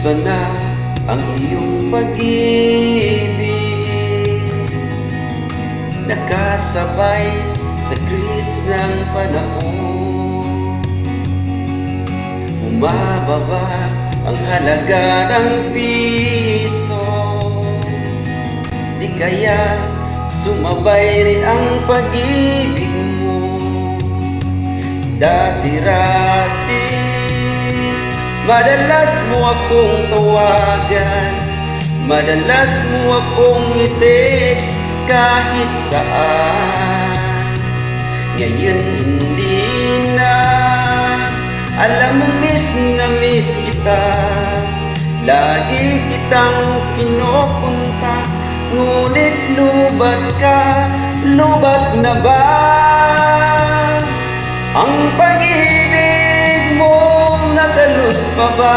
Kumusta na ang iyong pag-ibig? Nakasabay sa krisis ng panahon. Bumababa ang halaga ng piso. Di kaya sumabay rin ang pag-ibig mo. Dati-rati madalas mo akong tawagan, madalas mo akong i-text kahit saan. Ngayon hindi na, alam mo miss na miss kita. Lagi kitang kinukontak, ngunit lubat ka, lubat na ba ang pag-ibig mo? Nagalut pa ba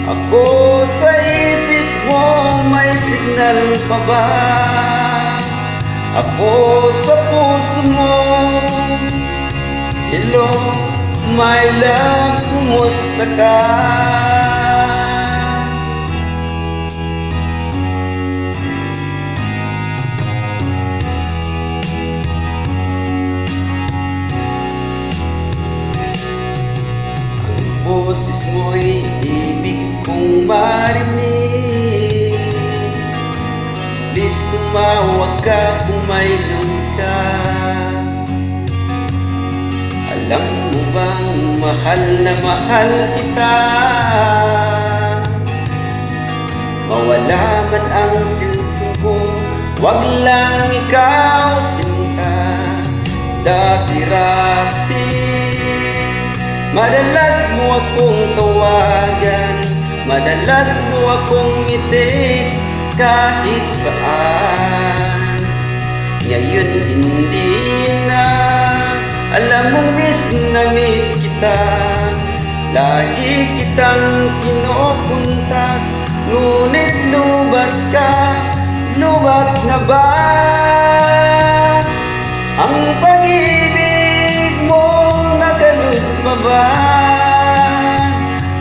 ako sa isip mo? May signal pa ba ako sa puso mo? Hello, my love, kumusta ka? Boses mo'y ibig kong marinig. Please tumawag ka kung may load ka. Alam mo bang mahal na mahal kita? Mawala man ang cellphone ko, wag lang ikaw sinta. Dati-rati madalas mo akong tawagan, madalas mo akong i-text kahit saan. Ngayon hindi na, alam mo miss na miss kita. Lagi kitang kinukontak, ngunit lubat ka, lubat na ba ang pag-ibig mo? Nagalut pa ba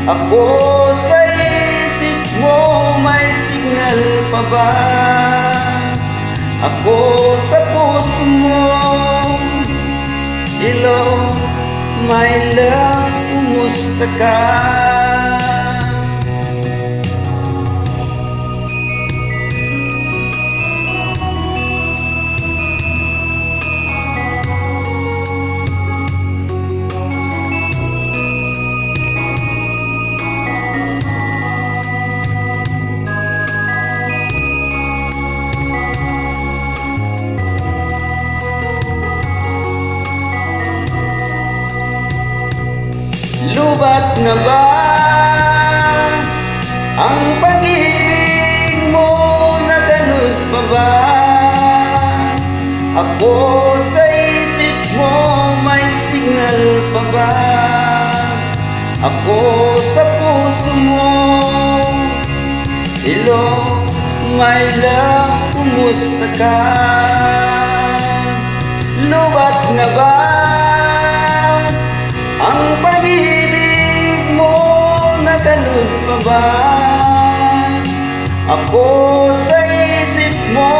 ako sa isip mo? May signal pa ba ako sa puso mo? Hello, my love, kumusta ka? Lubat na ba ang pag-ibig mo? Nagalut pa ba ako sa isip mo? May signal pa ba ako sa puso mo? Hello, my love, kumusta ka? Lubat na ba ang pag-ibig mo? Nagalut pa ba ako sa isip mo?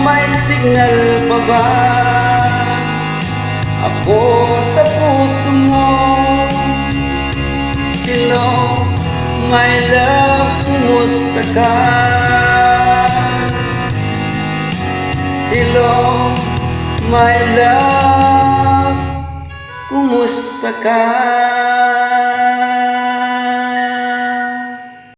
May signal pa ba ako sa puso mo? Hello, my love, kumusta ka? Hello, my love, kumusta ka?